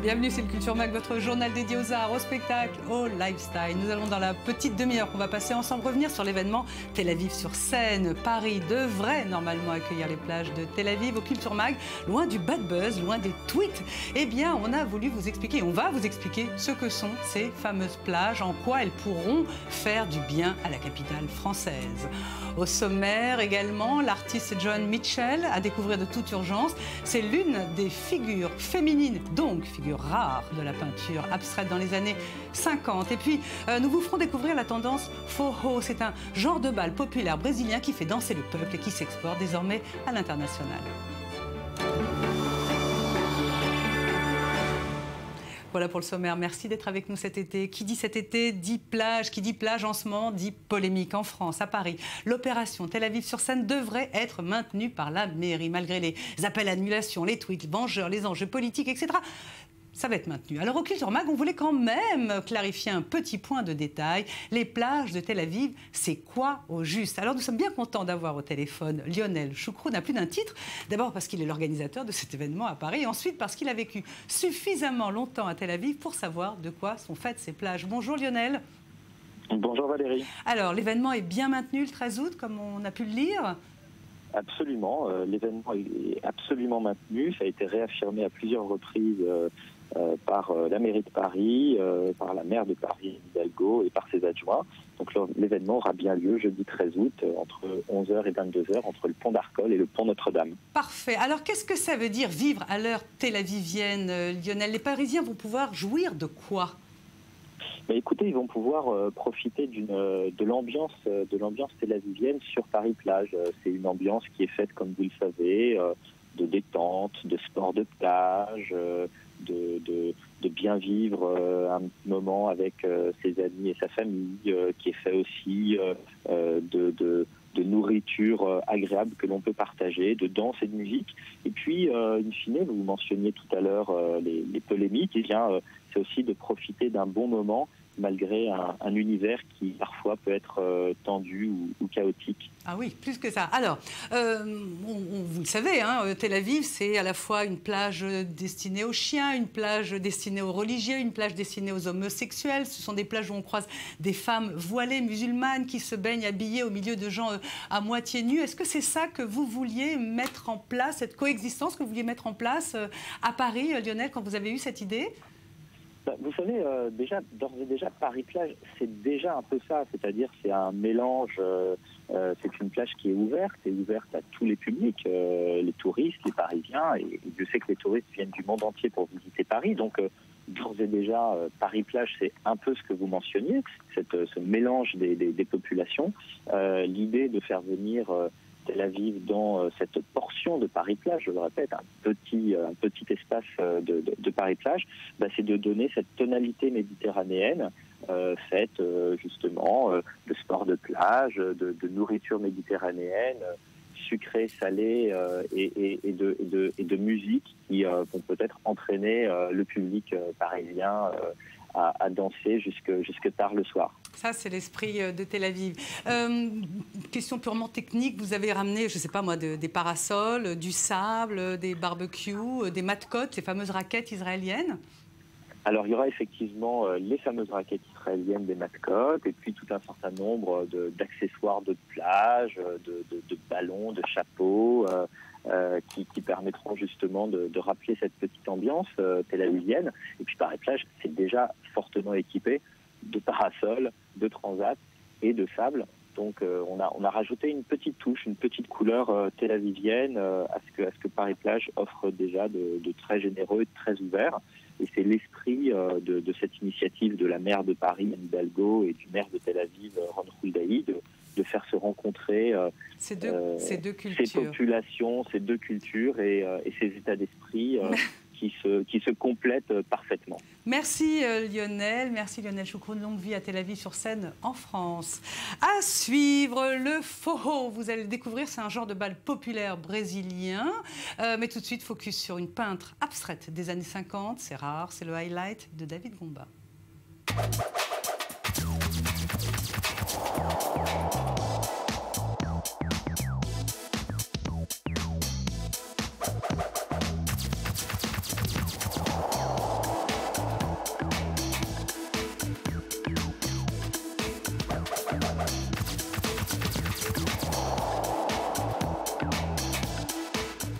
Bienvenue, c'est le Culture Mag, votre journal dédié aux arts, au spectacle, au lifestyle. Nous allons dans la petite demi-heure qu'on va passer ensemble revenir sur l'événement Tel Aviv sur scène. Paris devrait normalement accueillir les plages de Tel Aviv au Culture Mag, loin du bad buzz, loin des tweets. Eh bien, on a voulu vous expliquer, on va vous expliquer ce que sont ces fameuses plages, en quoi elles pourront faire du bien à la capitale française. Au sommaire également, l'artiste Joan Mitchell à découvrir de toute urgence. C'est l'une des figures féminines, donc figure rare de la peinture abstraite dans les années 50. Et puis, nous vous ferons découvrir la tendance forró. C'est un genre de bal populaire brésilien qui fait danser le peuple et qui s'exporte désormais à l'international. Voilà pour le sommaire. Merci d'être avec nous cet été. Qui dit cet été dit plage. Qui dit plage en ce moment dit polémique. En France, à Paris, l'opération Tel Aviv sur scène devrait être maintenue par la mairie, malgré les appels à annulation, les tweets vengeurs, les enjeux politiques, etc. Ça va être maintenu. Alors au Culture Mag, on voulait quand même clarifier un petit point de détail. Les plages de Tel Aviv, c'est quoi au juste? Alors nous sommes bien contents d'avoir au téléphone Lionel Choucroune à plus d'un titre. D'abord parce qu'il est l'organisateur de cet événement à Paris et ensuite parce qu'il a vécu suffisamment longtemps à Tel Aviv pour savoir de quoi sont faites ces plages. Bonjour Lionel. Bonjour Valérie. Alors l'événement est bien maintenu le 13 août comme on a pu le lire? Absolument, l'événement est absolument maintenu. Ça a été réaffirmé à plusieurs reprises par la mairie de Paris, par la maire de Paris, Hidalgo, et par ses adjoints. Donc l'événement aura bien lieu jeudi 13 août, entre 11h et 22h, entre le pont d'Arcole et le pont Notre-Dame. Parfait. Alors qu'est-ce que ça veut dire vivre à l'heure tel-avivienne, Lionel? Les Parisiens vont pouvoir jouir de quoi? Mais écoutez, ils vont pouvoir profiter de l'ambiance tel-avivienne sur Paris-Plage. C'est une ambiance qui est faite, comme vous le savez, de détente, de sport de plage, de bien vivre un moment avec ses amis et sa famille, qui est fait aussi de nourriture agréable que l'on peut partager, de danse et de musique. Et puis, in fine, vous mentionniez tout à l'heure les polémiques, eh bien, c'est aussi de profiter d'un bon moment malgré un univers qui parfois peut être tendu ou chaotique. Ah oui, plus que ça. Alors, vous le savez, hein, Tel Aviv, c'est à la fois une plage destinée aux chiens, une plage destinée aux religieux, une plage destinée aux homosexuels. Ce sont des plages où on croise des femmes voilées, musulmanes, qui se baignent habillées au milieu de gens à moitié nus. Est-ce que c'est ça que vous vouliez mettre en place, cette coexistence que vous vouliez mettre en place à Paris, Lionel, quand vous avez eu cette idée ? Vous savez, d'ores et déjà, Paris-Plage, c'est déjà un peu ça. C'est-à-dire, c'est un mélange. C'est une plage qui est ouverte à tous les publics, les touristes, les Parisiens. Et je sais que les touristes viennent du monde entier pour visiter Paris. Donc, d'ores et déjà, Paris-Plage, c'est un peu ce que vous mentionniez, ce mélange des populations. L'idée de faire venir Tel Aviv dans cette portion de Paris-Plage, je le répète, un petit espace de Paris-Plage, c'est de donner cette tonalité méditerranéenne faite justement de sport de plage, de nourriture méditerranéenne, sucrée, salée et de musique qui vont peut-être entraîner le public parisien à danser jusque tard le soir. Ça, c'est l'esprit de Tel Aviv. Question purement technique, vous avez ramené, je ne sais pas moi, des parasols, du sable, des barbecues, des mascottes, ces fameuses raquettes israéliennes? Alors, il y aura effectivement les fameuses raquettes israéliennes, des mascottes, et puis tout un certain nombre d'accessoires de plage, de ballons, de chapeaux, qui permettront justement de rappeler cette petite ambiance tel-avivienne. Et puis Paris-Plage, c'est déjà fortement équipé de parasols, de transats et de sable. Donc on a rajouté une petite touche, une petite couleur tel-avivienne à ce que Paris-Plage offre déjà de très généreux et de très ouvert. Et c'est l'esprit de cette initiative de la maire de Paris, Anne Hidalgo, et du maire de Tel Aviv, Ron Huldaï, de faire se rencontrer ces deux cultures, ces populations, ces deux cultures et ces états d'esprit qui se complètent parfaitement. Merci Lionel, Choucroune, longue vie à Tel Aviv sur scène en France. À suivre, le forró, vous allez le découvrir, c'est un genre de bal populaire brésilien, mais tout de suite focus sur une peintre abstraite des années 50, c'est rare, c'est le highlight de David Gomba.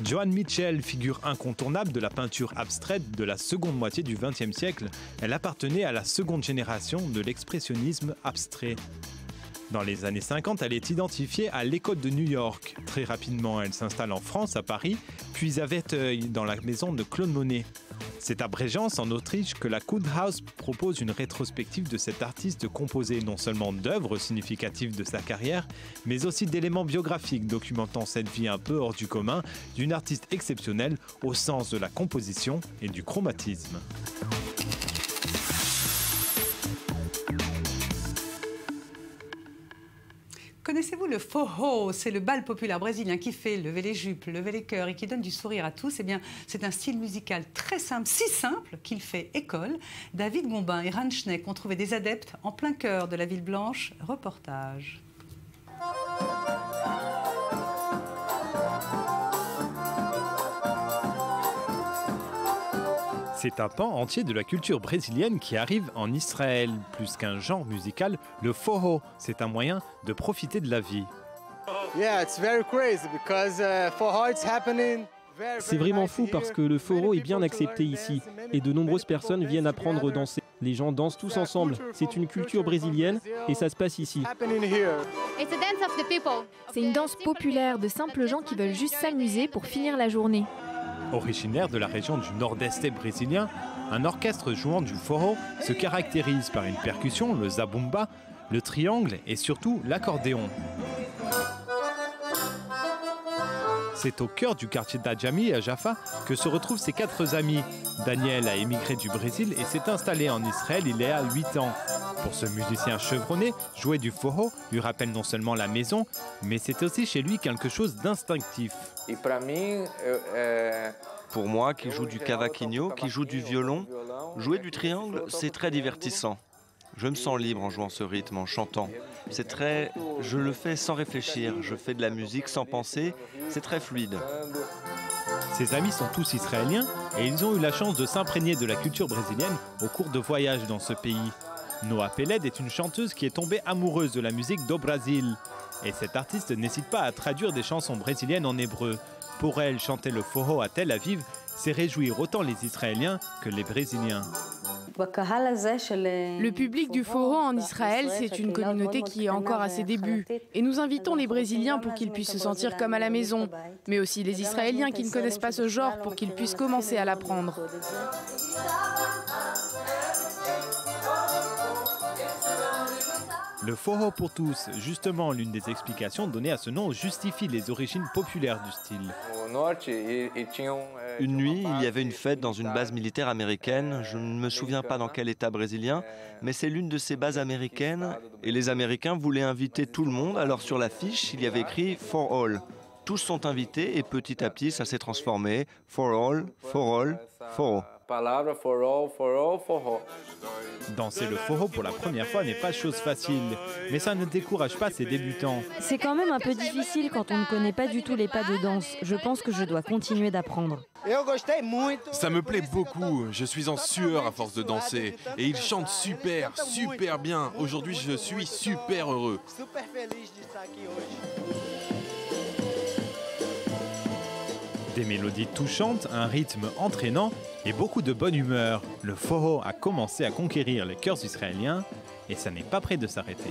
Joan Mitchell, figure incontournable de la peinture abstraite de la seconde moitié du XXe siècle, elle appartenait à la seconde génération de l'expressionnisme abstrait. Dans les années 50, elle est identifiée à l'école de New York. Très rapidement, elle s'installe en France, à Paris, puis à Werteuil, dans la maison de Claude Monet. C'est à Brégenz, en Autriche, que la Kunsthaus propose une rétrospective de cet artiste composée non seulement d'œuvres significatives de sa carrière, mais aussi d'éléments biographiques documentant cette vie un peu hors du commun d'une artiste exceptionnelle au sens de la composition et du chromatisme. Connaissez-vous le forró? C'est le bal populaire brésilien qui fait lever les jupes, lever les cœurs et qui donne du sourire à tous. Eh bien, c'est un style musical très simple, si simple qu'il fait école. David Gombin et Ran Schneck ont trouvé des adeptes en plein cœur de la Ville Blanche. Reportage. C'est un pan entier de la culture brésilienne qui arrive en Israël. Plus qu'un genre musical, le forró, c'est un moyen de profiter de la vie. C'est vraiment fou parce que le forró est bien accepté ici et de nombreuses personnes viennent apprendre à danser. Les gens dansent tous ensemble. C'est une culture brésilienne et ça se passe ici. C'est une danse populaire de simples gens qui veulent juste s'amuser pour finir la journée. Originaire de la région du nord-est brésilien, un orchestre jouant du forró se caractérise par une percussion, le zabumba, le triangle et surtout l'accordéon. C'est au cœur du quartier d'Adjami, à Jaffa, que se retrouvent ses 4 amis. Daniel a émigré du Brésil et s'est installé en Israël il y a 8 ans. Pour ce musicien chevronné, jouer du forró lui rappelle non seulement la maison, mais c'est aussi chez lui quelque chose d'instinctif. Pour moi, qui joue du cavaquinho, qui joue du violon, jouer du triangle, c'est très divertissant. Je me sens libre en jouant ce rythme, en chantant. C'est très... Je le fais sans réfléchir, je fais de la musique sans penser, c'est très fluide. Ses amis sont tous israéliens et ils ont eu la chance de s'imprégner de la culture brésilienne au cours de voyages dans ce pays. Noa Peled est une chanteuse qui est tombée amoureuse de la musique do Brasil. Et cette artiste n'hésite pas à traduire des chansons brésiliennes en hébreu. Pour elle, chanter le forró à Tel Aviv, c'est réjouir autant les Israéliens que les Brésiliens. Le public du forró en Israël, c'est une communauté qui est encore à ses débuts. Et nous invitons les Brésiliens pour qu'ils puissent se sentir comme à la maison, mais aussi les Israéliens qui ne connaissent pas ce genre pour qu'ils puissent commencer à l'apprendre. Le forró pour tous, justement l'une des explications données à ce nom, justifie les origines populaires du style. Une nuit, il y avait une fête dans une base militaire américaine. Je ne me souviens pas dans quel état brésilien, mais c'est l'une de ces bases américaines. Et les Américains voulaient inviter tout le monde, alors sur l'affiche, il y avait écrit « For All ». Tous sont invités et petit à petit, ça s'est transformé « For All, For All, For All ». Danser le forró pour la première fois n'est pas chose facile, mais ça ne décourage pas ses débutants. C'est quand même un peu difficile quand on ne connaît pas du tout les pas de danse. Je pense que je dois continuer d'apprendre. Ça me plaît beaucoup, je suis en sueur à force de danser. Et ils chantent super bien. Aujourd'hui, je suis super heureux. Des mélodies touchantes, un rythme entraînant et beaucoup de bonne humeur. Le forró a commencé à conquérir les cœurs israéliens et ça n'est pas près de s'arrêter.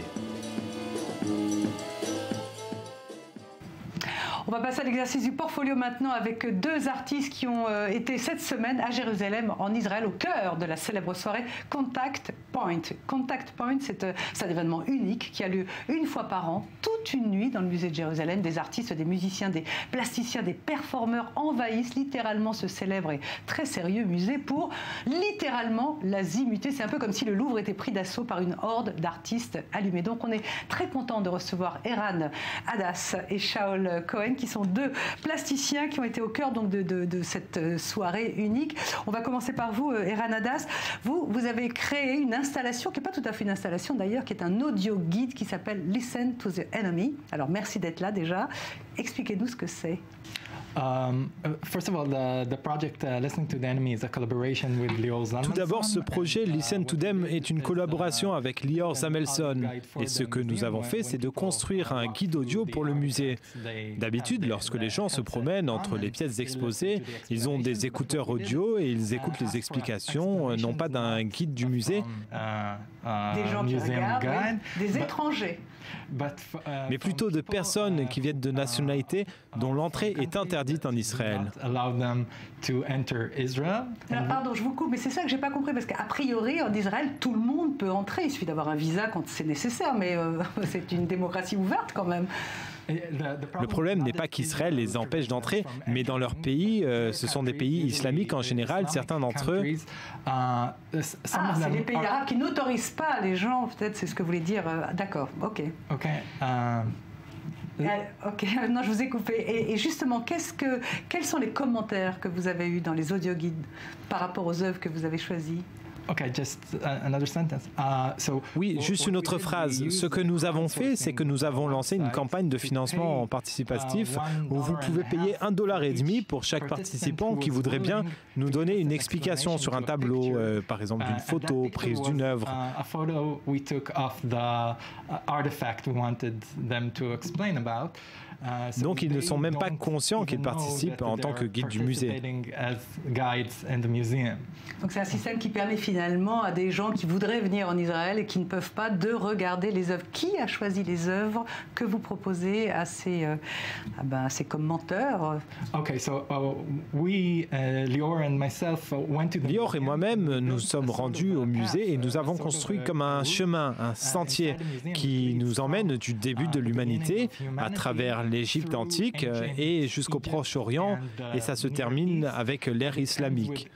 On va passer à l'exercice du portfolio maintenant avec 2 artistes qui ont été cette semaine à Jérusalem, en Israël, au cœur de la célèbre soirée Contact Point. Contact Point, c'est un événement unique qui a lieu une fois par an, toute une nuit dans le musée de Jérusalem. Des artistes, des musiciens, des plasticiens, des performeurs envahissent littéralement ce célèbre et très sérieux musée pour littéralement l'azimuter. C'est un peu comme si le Louvre était pris d'assaut par une horde d'artistes allumés. Donc on est très content de recevoir Eran Hadas et Shaol Cohen, qui sont 2 plasticiens qui ont été au cœur donc, de cette soirée unique. On va commencer par vous, Eran Hadas. Vous avez créé une installation, qui n'est pas tout à fait une installation d'ailleurs, qui est un audio guide qui s'appelle Listen to the Enemy. Alors merci d'être là déjà. Expliquez-nous ce que c'est. Tout d'abord, ce projet Listen to Them est une collaboration avec Lior Samuelson. Et ce que nous avons fait, c'est de construire un guide audio pour le musée. D'habitude, lorsque les gens se promènent entre les pièces exposées, ils ont des écouteurs audio et ils écoutent les explications, non pas d'un guide du musée. Des gens qui regardent, des étrangers. Mais plutôt de personnes qui viennent de nationalités dont l'entrée est interdite en Israël. Alors, pardon, je vous coupe, mais c'est ça que j'ai pas compris, parce qu'a priori, en Israël, tout le monde peut entrer. Il suffit d'avoir un visa quand c'est nécessaire, mais c'est une démocratie ouverte quand même. Le problème n'est pas qu'Israël les empêche d'entrer, mais dans leur pays, ce sont des pays islamiques en général, certains d'entre eux. C'est les pays arabes qui n'autorisent pas les gens, peut-être c'est ce que vous voulez dire. D'accord, ok. Ok, non, je vous ai coupé. Et justement, quels sont les commentaires que vous avez eus dans les audioguides par rapport aux œuvres que vous avez choisies? Oui, juste une autre phrase. Ce que nous avons fait, c'est que nous avons lancé une campagne de financement participatif où vous pouvez payer $1,50 pour chaque participant qui voudrait bien nous donner une explication sur un tableau, par exemple d'une photo prise d'une œuvre. Donc ils ne sont même pas conscients qu'ils participent en tant que guide du musée. Donc c'est un système qui permet finalement à des gens qui voudraient venir en Israël et qui ne peuvent pas de regarder les œuvres. Qui a choisi les œuvres que vous proposez à ces commenteurs? Lior et moi-même nous sommes rendus au musée et nous avons construit comme un chemin, un sentier qui nous emmène du début de l'humanité à travers l'Égypte antique et jusqu'au Proche-Orient, et ça se termine avec l'ère islamique.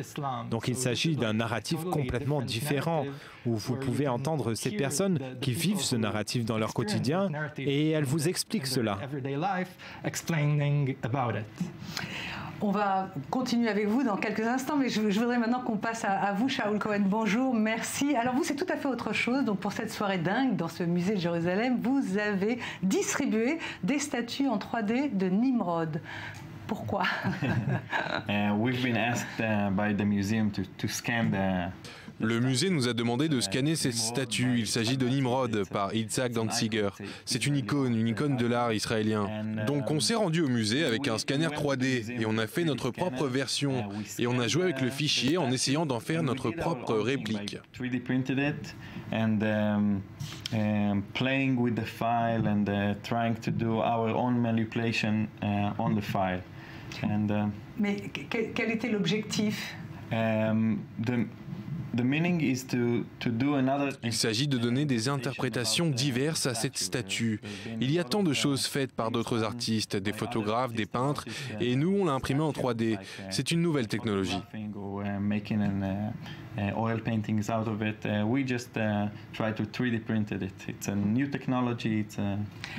Donc il s'agit d'un narratif complètement différent où vous pouvez entendre ces personnes qui vivent ce narratif dans leur quotidien et elles vous expliquent cela. On va continuer avec vous dans quelques instants, mais je voudrais maintenant qu'on passe à vous, Shaul Cohen. Bonjour, merci. Alors vous, c'est tout à fait autre chose. Donc pour cette soirée dingue, dans ce musée de Jérusalem, vous avez distribué des statues en 3D de Nimrod. Pourquoi? We've been asked by the museum to scan the... Le musée nous a demandé de scanner cette statue. Il s'agit de Nimrod par Itzhak Danziger. C'est une icône de l'art israélien. Donc on s'est rendu au musée avec un scanner 3D et on a fait notre propre version. Et on a joué avec le fichier en essayant d'en faire notre propre réplique. 3D printed it and playing with the file and trying to do our own manipulation on the file. Mais quel était l'objectif? Il s'agit de donner des interprétations diverses à cette statue. Il y a tant de choses faites par d'autres artistes, des photographes, des peintres, et nous, on l'a imprimé en 3D. C'est une nouvelle technologie. Oil paintings out of it. We just try to 3D printed it. It's a new technology.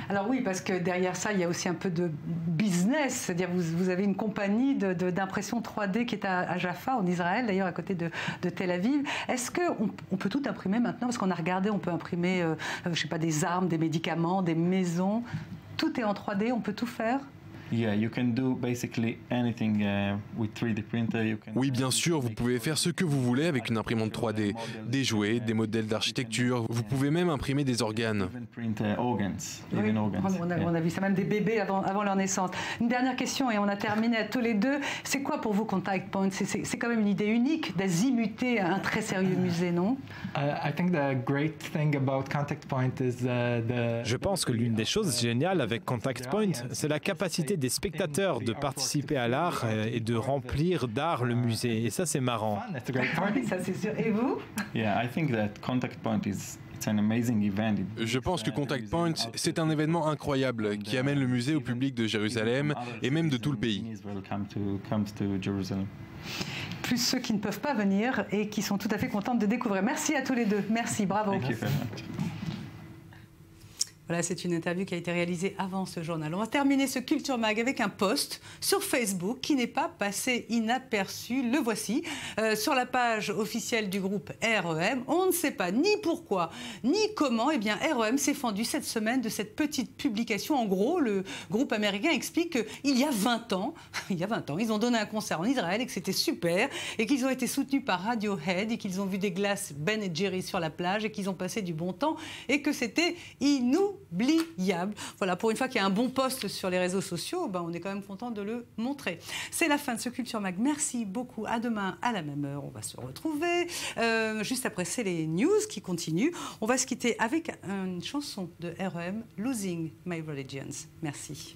Alors oui, parce que derrière ça, il y a aussi un peu de business. C'est-à-dire vous avez une compagnie d'impression 3D qui est à Jaffa, en Israël, d'ailleurs à côté de Tel Aviv. Est-ce qu'on peut tout imprimer maintenant? Parce qu'on a regardé, on peut imprimer, je sais pas, des armes, des médicaments, des maisons. Tout est en 3D, on peut tout faire? Oui, bien sûr, vous pouvez faire ce que vous voulez avec une imprimante 3D. Des jouets, des modèles d'architecture, vous pouvez même imprimer des organes. Oui, on a vu ça, même des bébés avant leur naissance. Une dernière question et on a terminé à tous les deux. C'est quoi pour vous Contact Point? C'est quand même une idée unique d'azimuter un très sérieux musée, non? Je pense que l'une des choses géniales avec Contact Point, c'est la capacité des spectateurs de participer à l'art et de remplir d'art le musée. Et ça, c'est marrant. Ça, c'est sûr. Et vous? Je pense que Contact Point, c'est un événement incroyable qui amène le musée au public de Jérusalem et même de tout le pays. Plus ceux qui ne peuvent pas venir et qui sont tout à fait contents de découvrir. Merci à tous les deux. Merci, bravo. Voilà, c'est une interview qui a été réalisée avant ce journal. On va terminer ce Culture Mag avec un post sur Facebook qui n'est pas passé inaperçu. Le voici. Sur la page officielle du groupe REM, on ne sait pas ni pourquoi, ni comment. Eh bien, REM s'est fendu cette semaine de cette petite publication. En gros, le groupe américain explique qu'il y a 20 ans, ils ont donné un concert en Israël et que c'était super et qu'ils ont été soutenus par Radiohead et qu'ils ont vu des glaces Ben & Jerry sur la plage et qu'ils ont passé du bon temps et que c'était inoubliable. Voilà, pour une fois qu'il y a un bon post sur les réseaux sociaux, on est quand même content de le montrer. C'est la fin de ce Culture Mag. Merci beaucoup. À demain à la même heure. On va se retrouver. Juste après, c'est les news qui continuent. On va se quitter avec une chanson de REM, Losing My Religions. Merci.